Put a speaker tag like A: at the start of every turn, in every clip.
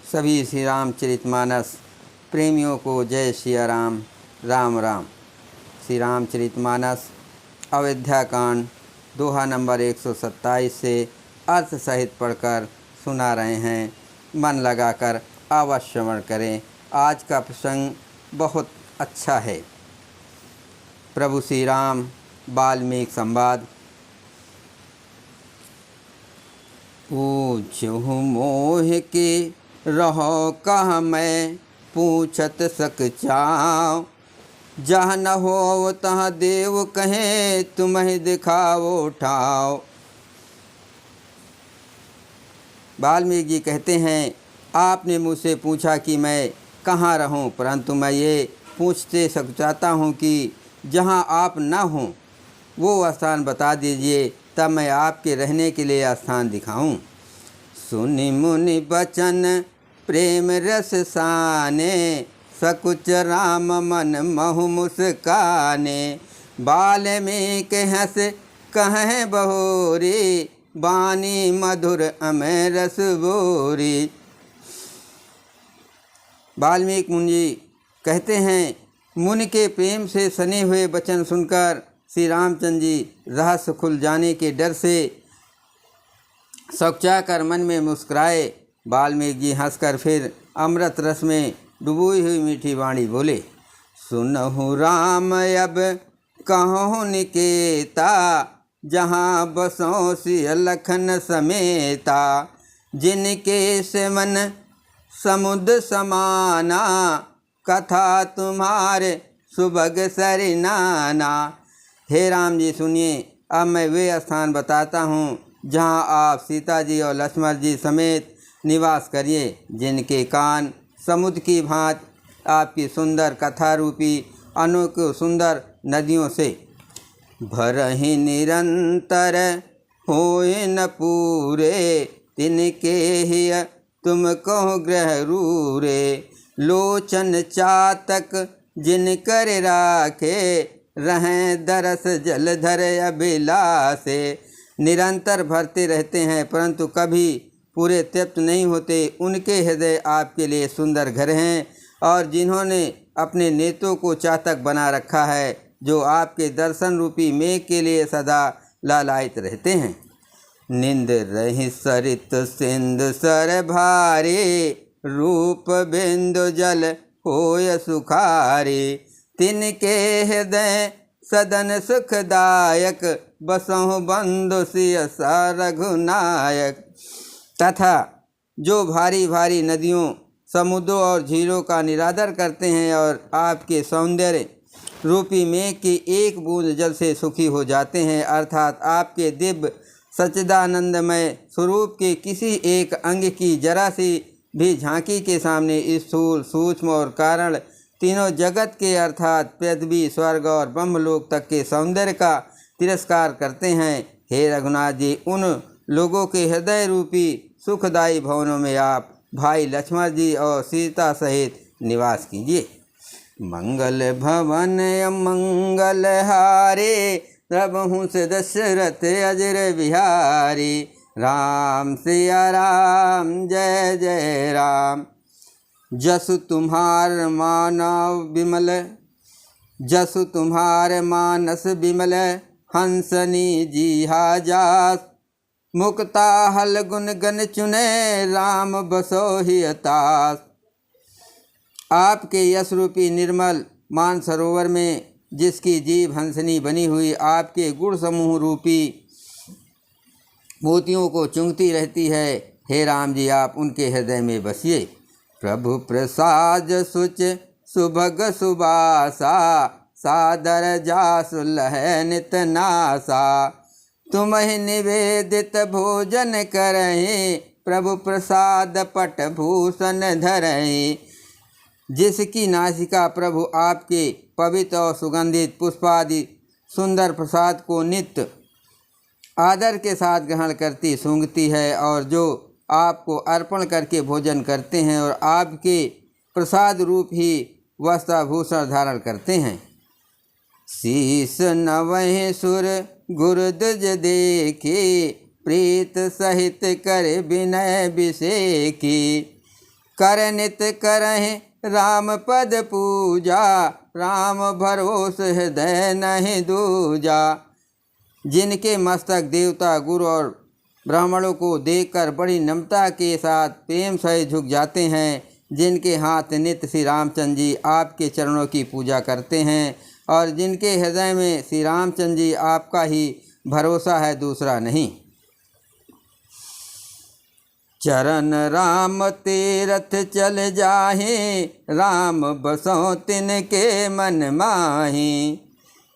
A: सभी श्री रामचरितमानस प्रेमियों को जय सिया राम। राम राम। श्री रामचरितमानस अयोध्या कांड दोहा नंबर 127 से अर्थ सहित पढ़कर सुना रहे हैं। मन लगाकर अवश्य श्रवण करें। आज का प्रसंग बहुत अच्छा है। प्रभु श्री राम वाल्मीकि संवाद। पूछूँ मोह के रहो कह मैं पूछत सक चाओ, जहाँ न हो तहाँ देव कहे तुम्हें दिखाओ ठाओ। वाल्मीकि जी कहते हैं, आपने मुझसे पूछा कि मैं कहाँ रहूं, परंतु मैं ये पूछते सक चाहता हूँ कि जहाँ आप न हों वो स्थान बता दीजिए, तब मैं आपके रहने के लिए स्थान दिखाऊं। सुनि मुनि बचन प्रेम रस साने, सकुच राम मन महु मुस्काने। वाल्मीकि हंस कहे बहोरी, बानी मधुर अमय रस बोरी। वाल्मीकि मुनि कहते हैं, मुनि के प्रेम से सने हुए वचन सुनकर श्री रामचंद्र जी रहस्य खुल जाने के डर से सकुचाकर मन में मुस्कुराए। वाल्मीकि जी हंसकर फिर अमृत रस में डुबोई हुई मीठी वाणी बोले। सुनहु राम अब कहो निकेता, जहाँ बसों सिय लखन समेता। जिनके से मन समुद्र समाना, कथा तुम्हारे सुभग सरिनाना। हे राम जी सुनिए, अब मैं वे स्थान बताता हूँ जहाँ आप सीता जी और लक्ष्मण जी समेत निवास करिए, जिनके कान समुद्र की भांति आपकी सुंदर कथा रूपी अनोख सुंदर नदियों से भरहि निरंतर होए न पूरे। तिनके ही तुम कहो ग्रह रूरे। लोचन चातक जिन कर राखे, रहें दरस जलधर अभिलाषे। निरंतर भरते रहते हैं परंतु कभी पूरे तृप्त नहीं होते। उनके हृदय आपके लिए सुंदर घर हैं, और जिन्होंने अपने नेत्रों को चातक बना रखा है, जो आपके दर्शन रूपी मेघ के लिए सदा लालायित रहते हैं। निंद रही सरित सिंधु सर भारी, रूप बिंदु जल होय सुखारी। तिनके हृदय सदन सुखदायक, बसहु बंधु सिय रघुनायक। तथा जो भारी भारी नदियों समुद्रों और झीलों का निरादर करते हैं और आपके सौंदर्य रूपी मेघ की एक बूंद जल से सुखी हो जाते हैं, अर्थात आपके दिव्य सच्चिदानंदमय स्वरूप के किसी एक अंग की जरा सी भी झांकी के सामने स्थूल सूक्ष्म और कारण तीनों जगत के अर्थात पृथ्वी स्वर्ग और ब्रह्मलोक तक के सौंदर्य का तिरस्कार करते हैं। हे रघुनाथ जी, उन लोगों के हृदय रूपी सुखदायी भवनों में आप भाई लक्ष्मण जी और सीता सहित निवास कीजिए। मंगल भवन मंगल हारे, प्रभु से दशरथ अजर बिहारी। राम सिया राम जय जय राम। जसु तुम्हार मानव विमल, जसु तुम्हार मानस विमल। हंसनी जीहा जास, मुक्ता हल गुण गण चुने। राम बसो ही अतास। आपके यश रूपी निर्मल मान सरोवर में जिसकी जीभ हंसनी बनी हुई आपके गुण समूह रूपी मोतियों को चुंगती रहती है, हे राम जी आप उनके हृदय में बसिए। प्रभु प्रसाद सुच सुभग सुबासा, सादर जासु लह नित नासा। तुम्हें निवेदित भोजन करहीं, प्रभु प्रसाद पट भूषण धरहीं। जिसकी नासिका प्रभु आपके पवित्र और सुगंधित पुष्पादि सुंदर प्रसाद को नित्य आदर के साथ ग्रहण करती सूंघती है, और जो आपको अर्पण करके भोजन करते हैं और आपके प्रसाद रूप ही वस्त्राभूषण धारण करते हैं। शीस नवहि सुर गुरुद्वज देखे, प्रीत सहित कर विनय विषेकी। कर नित करहि राम पद पूजा, राम भरोस हृदय नहीं दूजा। जिनके मस्तक देवता, गुरु और ब्राह्मणों को देखकर बड़ी नम्रता के साथ प्रेम से झुक जाते हैं, जिनके हाथ नित्य श्री रामचंद्र जी आपके चरणों की पूजा करते हैं और जिनके हृदय में श्री रामचंद्र जी आपका ही भरोसा है, दूसरा नहीं। चरण राम तीरथ चल जाहि, राम बसों तिनके मन माहि।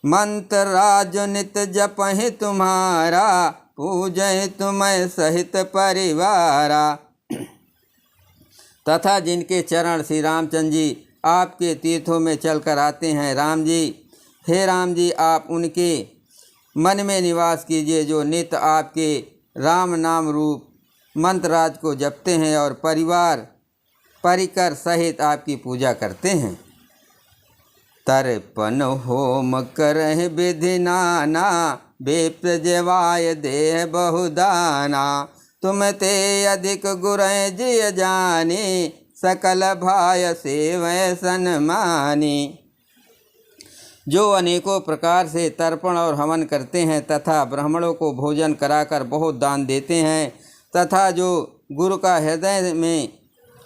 A: मंत्र राज नित जपहि तुम्हारा, पूजहि तुम्हें सहित परिवारा। तथा जिनके चरण श्री रामचंद्र जी आपके तीर्थों में चलकर आते हैं, राम जी, हे राम जी, आप उनके मन में निवास कीजिए जो नित्य आपके राम नाम रूप मंत्रराज को जपते हैं और परिवार परिकर सहित आपकी पूजा करते हैं। तर्पण होम करहि विधि नाना, विप्र जेवाय देह बहुदाना। तुम ते अधिक गुरै जिय जानी, सकल भाय सेवय सन्मानी। जो अनेकों प्रकार से तर्पण और हवन करते हैं तथा ब्राह्मणों को भोजन कराकर बहुत दान देते हैं, तथा जो गुरु का हृदय में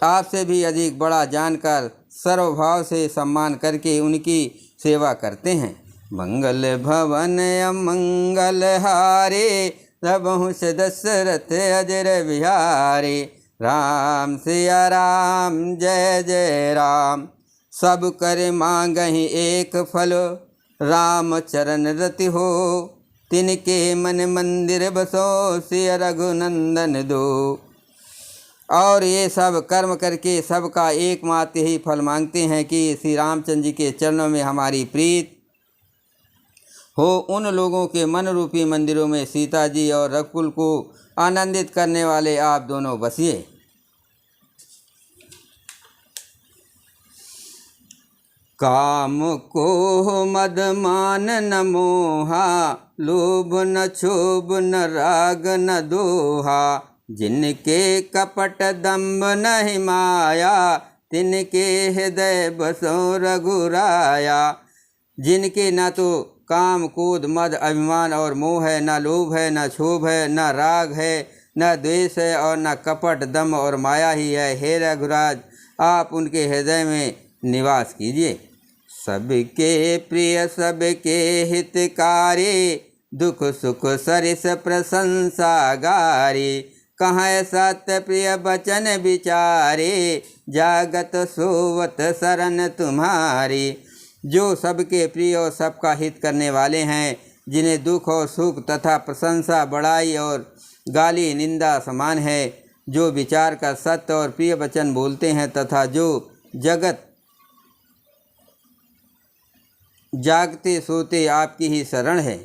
A: आपसे भी अधिक बड़ा जानकर सर्वभाव से सम्मान करके उनकी सेवा करते हैं। मंगल भवन अमंगल हारे, सबहु दशरथ अजर बिहारे। राम सिया राम जय जय राम, सब कर मांगहि एक फल, राम चरण रति हो, तिनके मन मंदिर बसो, सिय रघुनंदन दो। और ये सब कर्म करके सबका एकमात्र ही फल मांगते हैं कि श्री रामचंद्र जी के चरणों में हमारी प्रीत हो। उन लोगों के मन रूपी मंदिरों में सीता जी और रघुकुल को आनंदित करने वाले आप दोनों बसिए। काम को मद मान न मोहा, लोभ न क्षोभ न राग न दोहा। जिनके कपट दम्भ नहीं माया, तिनके हृदय बसो रघुराया। जिनके न तो काम क्रोध मद अभिमान और मोह है, न लोभ है, न क्षोभ है, न राग है, न द्वेष है और न कपट दम्भ और माया ही है। हे रघुराज, आप उनके हृदय में निवास कीजिए। सबके प्रिय सबके हितकारी, दुख सुख सरिस प्रशंसा गारी। कहाँ सत्य प्रिय बचन विचारे, जागत सोवत शरण तुम्हारी। जो सबके प्रिय और सबका हित करने वाले हैं, जिन्हें दुख और सुख तथा प्रशंसा बड़ाई और गाली निंदा समान है, जो विचार का सत्य और प्रिय वचन बोलते हैं तथा जो जगत जागते सोते आपकी ही शरण है।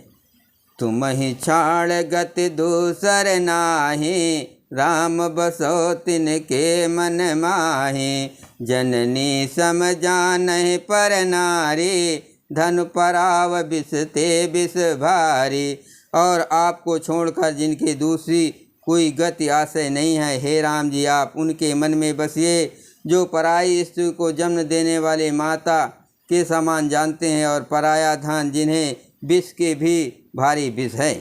A: तुम ही छाड़ गति दूसर नाही, राम बसो तिनके मन माही। जननी सम जानहि पर नारी, धन पराव बिसते बिस भारी। और आपको छोड़कर जिनकी दूसरी कोई गति आशय नहीं है, हे राम जी, आप उनके मन में बसिए जो पराई स्त्री को जन्म देने वाले माता के समान जानते हैं और पराया धन जिन्हें विष के भी भारी विष है।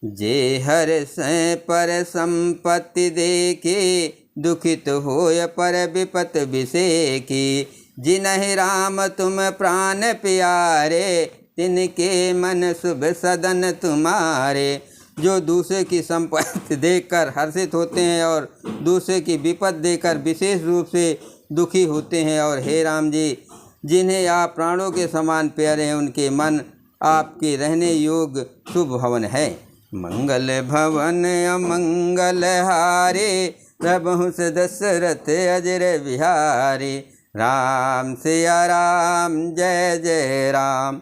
A: जे हर से पर संपत्ति देखे, दुखित होय पर विपत विषेकी। जिन्हि राम तुम प्राण प्यारे, तिनके मन शुभ सदन तुम्हारे। जो दूसरे की संपत्ति देखकर हर्षित होते हैं और दूसरे की विपत देखकर विशेष रूप से दुखी होते हैं, और हे राम जी, जिन्हें आप प्राणों के समान प्यारे हैं, उनके मन आपके रहने योग्य शुभ भवन है। मंगल भवन अमंगल हारे, प्रभु दशरथ अजर बिहारी। राम सिया राम जय जय राम।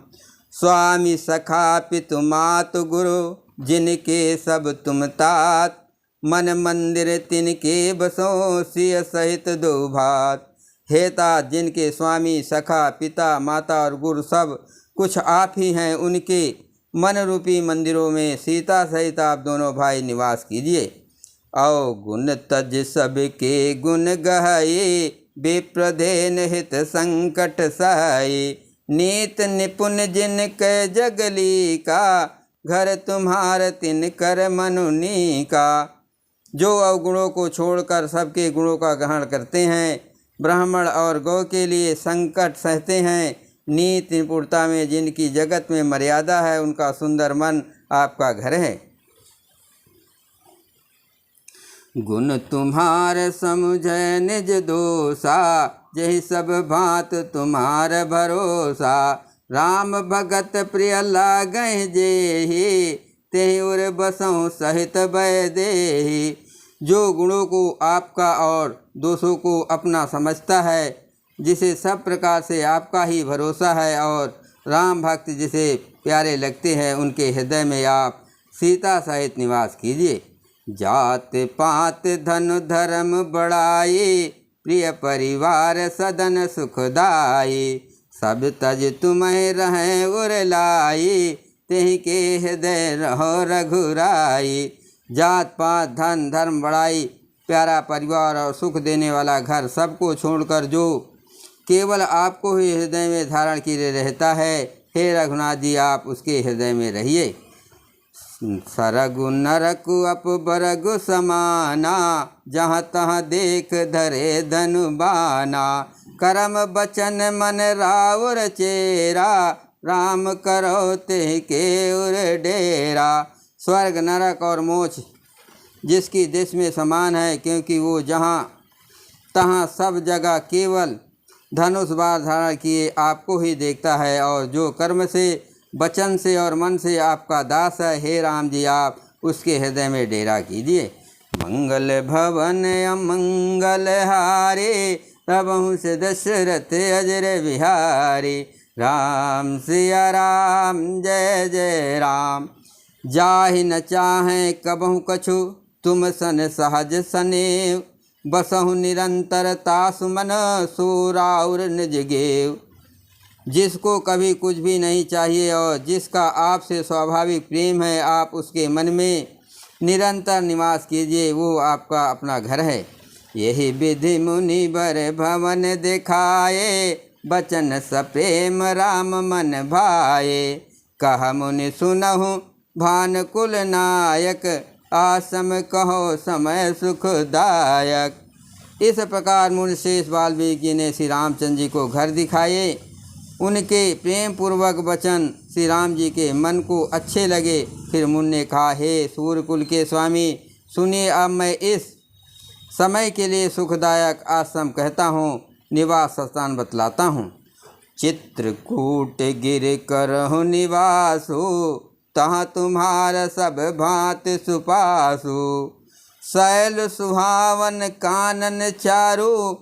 A: स्वामी सखा पितु मातु गुरु, जिनके सब तुम तात। मन मंदिर तिनके बसो, सिय सहित दो भात। हे तात, जिनके स्वामी सखा पिता माता और गुरु सब कुछ आप ही हैं, उनके मन रूपी मंदिरों में सीता सहित आप दोनों भाई निवास कीजिए। औ गुण तज सबके गुण गहाए, विप्रधेन हित संकट सहाये। नीत निपुण जिन कै जगली का, घर तुम्हार तिन कर मनुनी का। जो अवगुणों को छोड़कर सबके गुणों का ग्रहण करते हैं, ब्राह्मण और गौ के लिए संकट सहते हैं, नीति निपुणता में जिनकी जगत में मर्यादा है, उनका सुंदर मन आपका घर है। गुण तुम्हार समुझै निज दोषा, यही सब भांत तुम्हार भरोसा। राम भगत प्रिय लागहि जेहि, तेहि उर बसहु सहित भय देहि। जो गुणों को आपका और दोषों को अपना समझता है, जिसे सब प्रकार से आपका ही भरोसा है, और राम भक्त जिसे प्यारे लगते हैं, उनके हृदय में आप सीता सहित निवास कीजिए। जात पात धन धर्म बढ़ाए, प्रिय परिवार सदन सुखदाई। सब तज तुम्हें रहें उर लाई, तेहि के हृदय रहो रघुराई। जात पात धन धर्म बढ़ाई, प्यारा परिवार और सुख देने वाला घर, सबको छोड़कर जो केवल आपको ही हृदय में धारण किए रहता है, हे रघुनाथ जी आप उसके हृदय में रहिए। सरगु नरकु अपबरगु समाना, जहाँ तहाँ देख धरे धनु बाना। करम बचन मन राउर चेरा, राम करो तेहि के उर डेरा। स्वर्ग नरक और मोक्ष जिसकी देश में समान है, क्योंकि वो जहाँ तहाँ सब जगह केवल धनुष बाण धारण किए आपको ही देखता है, और जो कर्म से वचन से और मन से आपका दास है, हे राम जी आप उसके हृदय में डेरा कीजिए। मंगल भवन अमंगल हारे, तबहु से दशरथ अजर बिहारी। राम सिया राम जय जय राम। जाहि न चाहें कबहु कछु, तुम सन सहज सनेव। बसहु निरंतर तासु मन, सो राउर निज गेव। जिसको कभी कुछ भी नहीं चाहिए और जिसका आपसे स्वाभाविक प्रेम है, आप उसके मन में निरंतर निवास कीजिए, वो आपका अपना घर है। यही विधि मुनि बर भवन दिखाए, बचन सप्रेम राम मन भाए। कह मुनि सुनहु भानुकुल नायक, आसम कहो समय सुखदायक। इस प्रकार मुनि शेष वाल्मीकि ने श्री रामचंद्र जी को घर दिखाए। उनके प्रेम पूर्वक वचन श्री राम जी के मन को अच्छे लगे। फिर मुनि ने कहा, हे सूर्यकुल के स्वामी सुनिए, अब मैं इस समय के लिए सुखदायक आश्रम कहता हूँ, निवास स्थान बतलाता हूँ। चित्रकूट गिर करहु निवासु, तहाँ तुम्हार सब भांत सुपासु। शैल सुहावन कानन चारु,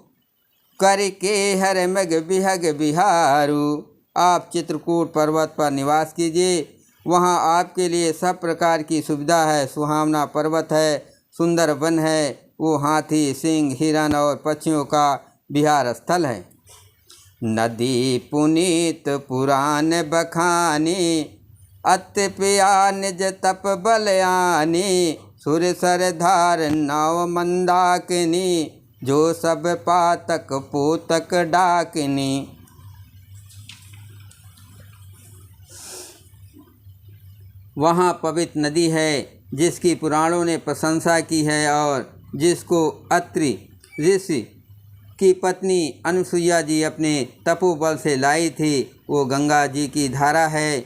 A: करके हर मग बिहग बिहारू। आप चित्रकूट पर्वत पर निवास कीजिए, वहाँ आपके लिए सब प्रकार की सुविधा है। सुहावना पर्वत है, सुंदर वन है, वो हाथी सिंह हिरण और पक्षियों का विहार स्थल है। नदी पुनीत पुराण बखानी, अत्यप्रिया निज तप बलयानी। सुर सर धार नाव मंदाकिनी, जो सब पातक पोतक डाकिनी। वहाँ पवित्र नदी है, जिसकी पुराणों ने प्रशंसा की है और जिसको अत्रि ऋषि की पत्नी अनुसुईया जी अपने तपोबल से लाई थी। वो गंगा जी की धारा है,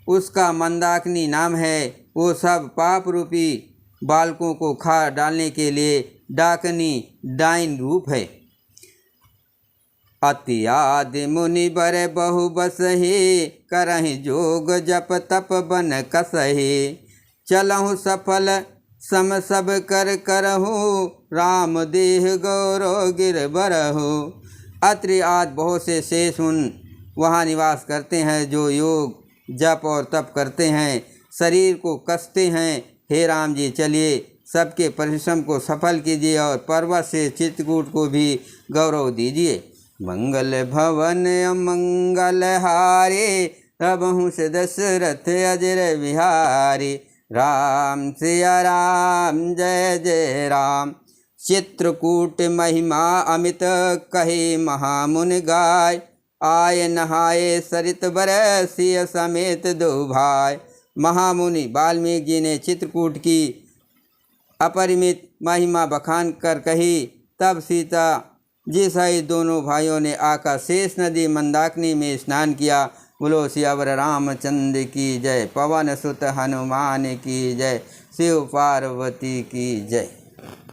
A: उसका मंदाकिनी नाम है। वो सब पाप रूपी बालकों को खा डालने के लिए डाकनी डाइन रूप है। अति आदि मुनि बर बहु बसहि, करहि जोग जप तप बन कसहि। चलहु सफल सम सब कर करहु, राम देह गौरव गिर बरहु। अत्रि आदि बहुत से शेष उन वहाँ निवास करते हैं जो योग जप और तप करते हैं, शरीर को कसते हैं। हे राम जी चलिए, सबके परिश्रम को सफल कीजिए और पर्वत से चित्रकूट को भी गौरव दीजिए। मंगल भवन अमंगल हारे, तबहु से दशरथ अजर बिहारी। राम सिया राम जय जय राम। चित्रकूट महिमा अमित कहे महामुनि गाय, आय नहाए सरित बरसिय समेत दो भाई। महामुनि वाल्मीकि जी ने चित्रकूट की अपरिमित महिमा बखान कर कही। तब सीता जी सहित दोनों भाइयों ने आकर शेष नदी मंदाकिनी में स्नान किया। बोलो सियावर रामचंद्र की जय, पवन सुत हनुमान की जय, शिव पार्वती की जय।